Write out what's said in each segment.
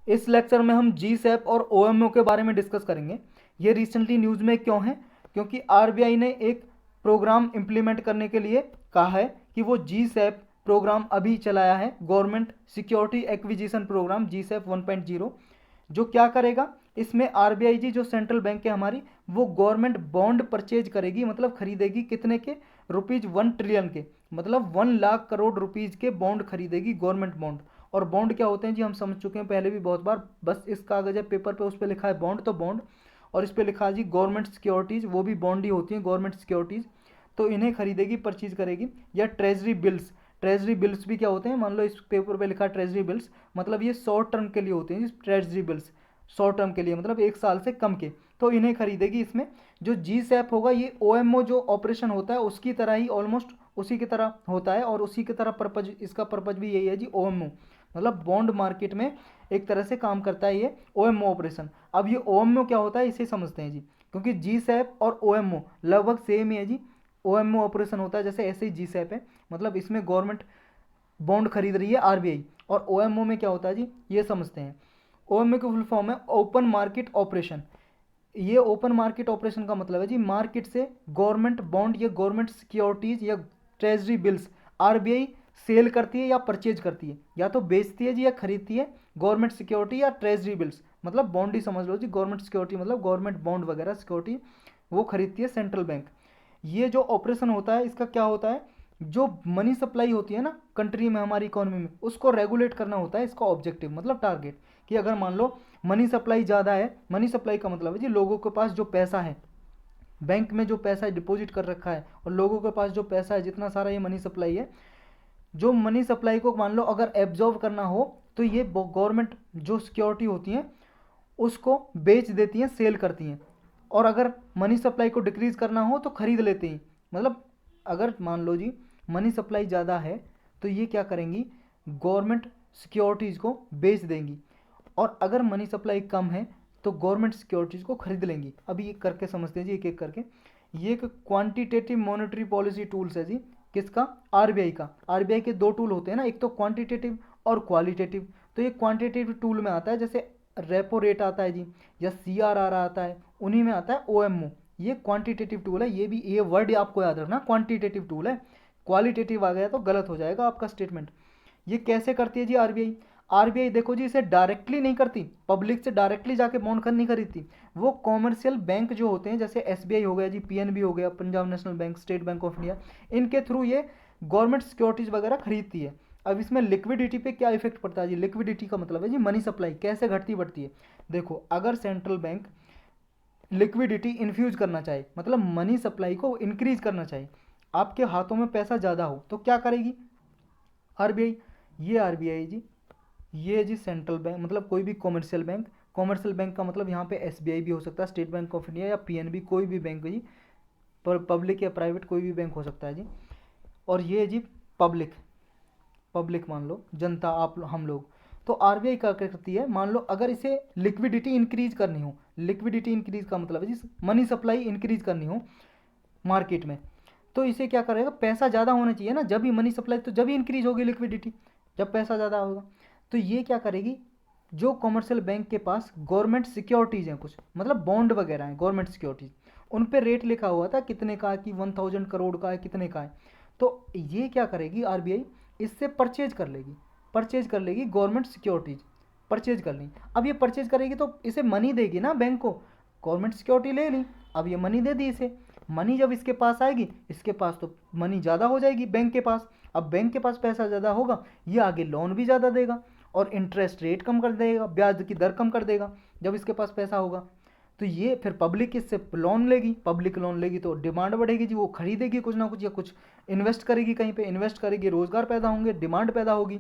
इस लेक्चर में हम जीसैप और ओएमओ के बारे में डिस्कस करेंगे। ये रिसेंटली न्यूज़ में क्यों है? क्योंकि आरबीआई ने एक प्रोग्राम इम्प्लीमेंट करने के लिए कहा है कि वो जीसैप प्रोग्राम अभी चलाया है, government security acquisition program GSAP 1.0, जो क्या करेगा, इसमें आरबीआई जी जो सेंट्रल बैंक है हमारी, वो गवर्नमेंट बॉन्ड परचेज करेगी, मतलब खरीदेगी कितने के? ₹1 ट्रिलियन के, मतलब 1 लाख करोड़ के बॉन्ड खरीदेगी, गवर्नमेंट बॉन्ड। और बॉन्ड क्या होते हैं जी, हम समझ चुके हैं पहले भी बहुत बार, बस इस कागज है पेपर पे, उस पर लिखा है बॉन्ड तो बॉन्ड, और इस पर लिखा है जी गवर्नमेंट सिक्योरिटीज़, वो भी बॉन्ड ही होती हैं, गवर्नमेंट सिक्योरिटीज़। तो इन्हें खरीदेगी, परचेज करेगी। या ट्रेजरी बिल्स, ट्रेजरी बिल्स भी क्या होते हैं, मान लो इस पेपर पे लिखा है ट्रेजरी बिल्स, मतलब ये शॉर्ट टर्म के लिए होते हैं जी, ट्रेजरी बिल्स शॉर्ट टर्म के लिए, मतलब 1 साल से कम के। तो इन्हें खरीदेगी। इसमें जो जी सैप होगा, ये ओएमओ जो ऑपरेशन होता है उसकी तरह ही, ऑलमोस्ट उसी की तरह होता है, और उसी की तरह पर्पज, इसका पर्पज भी यही है जी, ओएमओ मतलब बॉन्ड मार्केट में एक तरह से काम करता है ये ओएमओ ऑपरेशन। अब ये ओएमओ क्या होता है इसे समझते हैं जी, क्योंकि जी सैप और ओएमओ लगभग सेम ही है जी। ओएमओ ऑपरेशन होता है जैसे, ऐसे ही जी सैप है, मतलब इसमें गवर्नमेंट बॉन्ड खरीद रही है आरबीआई। और ओएमओ में क्या होता है जी, ये समझते हैं। ओएमओ की फुल फॉर्म है ओपन मार्केट ऑपरेशन। ये ओपन मार्केट ऑपरेशन का मतलब है जी, मार्केट से गवर्नमेंट बॉन्ड या गवर्नमेंट सिक्योरिटीज या ट्रेजरी बिल्स आरबीआई सेल करती है या परचेज करती है, या तो बेचती है जी या खरीदती है गवर्नमेंट सिक्योरिटी या ट्रेजरी बिल्स, मतलब बॉन्ड ही समझ लो जी, गवर्नमेंट सिक्योरिटी मतलब गवर्नमेंट बॉन्ड वगैरह सिक्योरिटी, वो खरीदती है सेंट्रल बैंक। ये जो ऑपरेशन होता है इसका क्या होता है, जो मनी सप्लाई होती है ना कंट्री में, हमारी इकोनॉमी में, उसको रेगुलेट करना होता है इसका ऑब्जेक्टिव, मतलब टारगेट। कि अगर मान लो मनी सप्लाई ज़्यादा है, मनी सप्लाई का मतलब है जी लोगों के पास जो पैसा है, बैंक में जो पैसा डिपॉजिट कर रखा है, और लोगों के पास जो पैसा है, जितना सारा ये मनी सप्लाई है, जो मनी सप्लाई को मान लो अगर एब्जॉर्व करना हो, तो ये गवर्नमेंट जो सिक्योरिटी होती हैं उसको बेच देती हैं, सेल करती हैं। और अगर मनी सप्लाई को डिक्रीज़ करना हो तो खरीद लेते हैं। मतलब अगर मान लो जी मनी सप्लाई ज़्यादा है, तो ये क्या करेंगी, गवर्नमेंट सिक्योरिटीज़ को बेच देंगी। और अगर मनी सप्लाई कम है तो गवर्नमेंट सिक्योरिटीज़ को खरीद लेंगी। अभी ये करके समझते हैं जी, एक एक करके। ये एक क्वांटिटेटिव मॉनेटरी पॉलिसी टूल्स है जी, किसका? आरबीआई का। आरबीआई के दो टूल होते हैं ना, एक तो क्वांटिटेटिव और क्वालिटेटिव। तो ये क्वांटिटेटिव टूल में आता है, जैसे रेपो रेट आता है जी, या सीआरआर आता है, उन्हीं में आता है ओएमओ। ये क्वांटिटेटिव टूल है, ये भी ये वर्ड आपको याद रखना, क्वांटिटेटिव टूल है। क्वालिटेटिव आ गया तो गलत हो जाएगा आपका स्टेटमेंट। ये कैसे करती है जी आरबीआई? आरबीआई देखो जी, इसे डायरेक्टली नहीं करती, पब्लिक से डायरेक्टली जाके बॉन्ड नहीं खरीदती। वो कॉमर्शियल बैंक जो होते हैं, जैसे एसबीआई हो गया जी, पीएनबी हो गया, Punjab national bank, state bank of India, इनके थ्रू ये गवर्नमेंट सिक्योरिटीज़ वगैरह खरीदती है। अब इसमें लिक्विडिटी पे क्या इफेक्ट पड़ता है जी? लिक्विडिटी का मतलब है जी मनी सप्लाई कैसे घटती बढ़ती है। देखो, अगर सेंट्रल बैंक लिक्विडिटी इन्फ्यूज करना चाहे, मतलब मनी सप्लाई को इंक्रीज करना चाहे, आपके हाथों में पैसा ज़्यादा हो, तो क्या करेगी आरबीआई? ये आरबीआई जी, ये जी सेंट्रल बैंक, मतलब कोई भी कॉमर्शियल बैंक। कॉमर्शियल बैंक का मतलब यहाँ पे एसबीआई भी हो सकता है, स्टेट बैंक ऑफ इंडिया या पीएनबी, कोई भी बैंक जी, पर पब्लिक या प्राइवेट कोई भी बैंक हो सकता है जी। और ये जी पब्लिक, पब्लिक मान लो जनता, आप हम लोग। तो आरबीआई क्या करती है, मान लो अगर इसे लिक्विडिटी इंक्रीज करनी हो, लिक्विडिटी इंक्रीज का मतलब है जी मनी सप्लाई इंक्रीज करनी हो मार्केट में, तो इसे क्या करेगा, पैसा ज़्यादा होना चाहिए ना, जब ही मनी सप्लाई, तो जब ही इंक्रीज होगी लिक्विडिटी, जब पैसा ज़्यादा होगा। तो ये क्या करेगी, जो कॉमर्शियल बैंक के पास गवर्नमेंट सिक्योरिटीज़ हैं कुछ, मतलब बॉन्ड वगैरह हैं गवर्नमेंट सिक्योरिटीज़, उन पे रेट लिखा हुआ था कितने का है, कि 1000 करोड़ का है, कितने का है। तो ये क्या करेगी आरबीआई, इससे परचेज कर लेगी, परचेज कर लेगी गवर्नमेंट सिक्योरिटीज़, परचेज कर ली। अब ये परचेज करेगी तो इसे मनी देगी ना बैंक को, गवर्नमेंट सिक्योरिटी ले ली, अब ये मनी दे दी इसे। मनी जब इसके पास आएगी, इसके पास तो मनी ज़्यादा हो जाएगी बैंक के पास। अब बैंक के पास पैसा ज़्यादा होगा, ये आगे लोन भी ज़्यादा देगा, और इंटरेस्ट रेट कम कर देगा, ब्याज की दर कम कर देगा जब इसके पास पैसा होगा। तो ये फिर पब्लिक इससे लोन लेगी, पब्लिक लोन लेगी तो डिमांड बढ़ेगी जी, वो खरीदेगी कुछ ना कुछ, या कुछ इन्वेस्ट करेगी, कहीं पे इन्वेस्ट करेगी, रोज़गार पैदा होंगे, डिमांड पैदा होगी,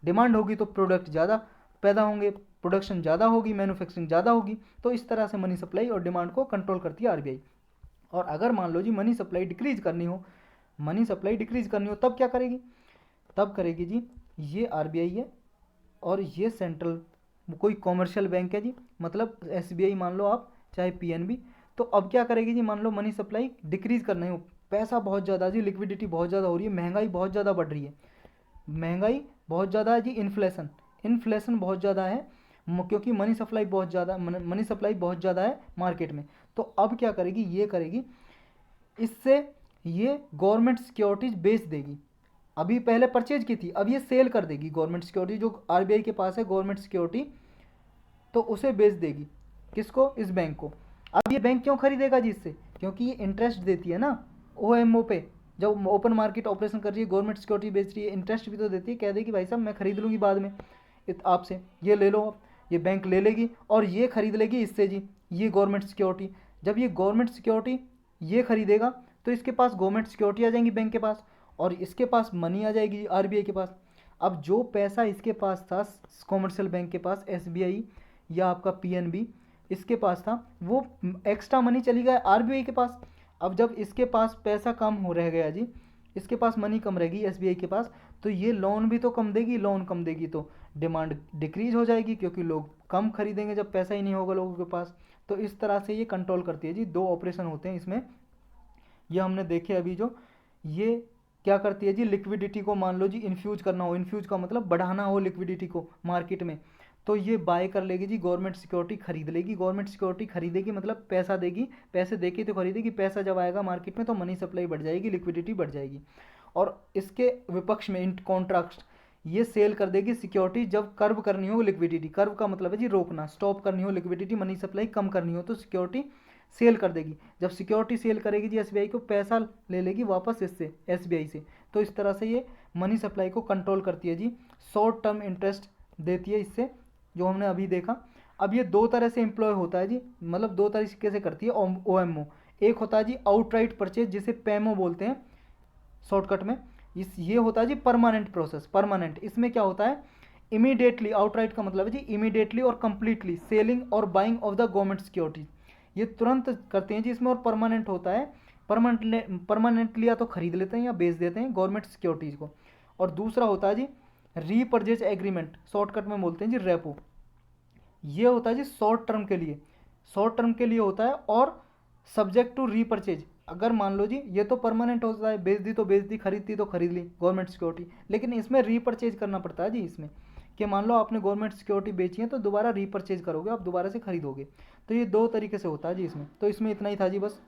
डिमांड होगी तो प्रोडक्ट ज़्यादा पैदा होंगे, प्रोडक्शन ज़्यादा होगी, मैन्युफैक्चरिंग ज़्यादा होगी। तो इस तरह से मनी सप्लाई और डिमांड को कंट्रोल करती है आरबीआई। और अगर मान लो जी मनी सप्लाई डिक्रीज करनी हो, मनी सप्लाई डिक्रीज करनी हो, तब क्या करेगी? तब करेगी जी, ये आरबीआई है, और ये सेंट्रल कोई कॉमर्शियल बैंक है जी, मतलब एसबीआई मान लो आप, चाहे पीएनबी। तो अब क्या करेगी जी, मान लो मनी सप्लाई डिक्रीज करनी हो, पैसा बहुत ज़्यादा जी, लिक्विडिटी बहुत ज़्यादा हो रही है, महंगाई बहुत ज़्यादा बढ़ रही है, महंगाई बहुत ज़्यादा है जी, इन्फ्लेशन, इन्फ्लेशन बहुत ज़्यादा है, क्योंकि मनी सप्लाई बहुत ज़्यादा है मार्केट में। तो अब क्या करेगी, ये करेगी, इससे ये गवर्नमेंट सिक्योरिटीज बेच देगी। अभी पहले परचेज की थी, अब ये सेल कर देगी गवर्नमेंट सिक्योरिटी, जो आरबीआई के पास है गवर्नमेंट सिक्योरिटी, तो उसे बेच देगी। किसको? इस बैंक को। अब ये बैंक क्यों खरीदेगा जी इससे? क्योंकि ये इंटरेस्ट देती है ना ओएमओ पे। जब ओपन मार्केट ऑपरेशन कर रही है, गवर्नमेंट सिक्योरिटी बेच रही है, इंटरेस्ट भी तो देती है। कह देगी भाई साहब मैं खरीद लूँगी बाद में आपसे, ये ले लो। ये बैंक ले लेगी और ये खरीद लेगी इससे जी, ये गवर्नमेंट सिक्योरिटी। जब ये गवर्नमेंट सिक्योरिटी ये खरीदेगा तो इसके पास गवर्नमेंट सिक्योरिटी आ जाएंगी बैंक के पास, और इसके पास मनी आ जाएगी आरबीआई के पास। अब जो पैसा इसके पास था कॉमर्शियल बैंक के पास, एसबीआई या आपका पीएनबी इसके पास था, वो एक्स्ट्रा मनी चली गया आरबीआई के पास। अब जब इसके पास पैसा कम हो रह गया जी, इसके पास मनी कम रहेगी एसबीआई के पास, तो ये लोन भी तो कम देगी। लोन कम देगी तो डिमांड डिक्रीज हो जाएगी, क्योंकि लोग कम खरीदेंगे जब पैसा ही नहीं होगा लोगों के पास। तो इस तरह से ये कंट्रोल करती है जी। दो ऑपरेशन होते हैं इसमें, ये हमने देखे अभी। जो ये क्या करती है जी, लिक्विडिटी को मान लो जी इन्फ्यूज करना हो, इन्फ्यूज का मतलब बढ़ाना हो लिक्विडिटी को मार्केट में, तो ये बाय कर लेगी जी, गवर्नमेंट सिक्योरिटी खरीद लेगी। गवर्नमेंट सिक्योरिटी खरीदेगी मतलब पैसा देगी, पैसे देके तो खरीदेगी। पैसा जब आएगा मार्केट में तो मनी सप्लाई बढ़ जाएगी, लिक्विडिटी बढ़ जाएगी। और इसके विपक्ष में इन कॉन्ट्रैक्ट ये सेल कर देगी सिक्योरिटी जब कर्व करनी हो लिक्विडिटी। कर्व का मतलब है जी रोकना, स्टॉप करनी हो लिक्विडिटी, मनी सप्लाई कम करनी हो तो सिक्योरिटी सेल कर देगी। जब सिक्योरिटी सेल करेगी जी एसबीआई को, पैसा ले लेगी वापस इससे एसबीआई से। तो इस तरह से ये मनी सप्लाई को कंट्रोल करती है जी। शॉर्ट टर्म इंटरेस्ट देती है इससे, जो हमने अभी देखा। अब ये दो तरह से एम्प्लॉय होता है जी, मतलब दो तरीके से करती है ओएमओ। एक होता है जी आउटराइट परचेज, जिसे पेमो बोलते हैं शॉर्टकट में। ये होता है जी परमानेंट प्रोसेस। परमानेंट इसमें क्या होता है, इमीडिएटली, आउटराइट का मतलब है जी इमीडिएटली और कंप्लीटली सेलिंग और buying of the government security, ये तुरंत करते हैं जी इसमें। और परमानेंट होता है, परमानेंटली या तो खरीद लेते हैं या बेच देते हैं गवर्नमेंट सिक्योरिटीज़ को। और दूसरा होता है जी रीपरचेज एग्रीमेंट, शॉर्टकट में बोलते हैं जी रेपो। ये होता है जी शॉर्ट टर्म के लिए, शॉर्ट टर्म के लिए होता है और सब्जेक्ट टू रीपरचेज। अगर मान लो जी ये तो परमानेंट होता है, बेच दी तो बेच दी, खरीद दी तो खरीद ली गवर्नमेंट सिक्योरिटी, लेकिन इसमें रीपरचेज करना पड़ता है जी इसमें, कि मान लो आपने गवर्नमेंट सिक्योरिटी बेची है तो दोबारा रीपरचेज करोगे, आप दोबारा से खरीदोगे। तो ये दो तरीके से होता है जी इसमें। तो इसमें इतना ही था जी बस।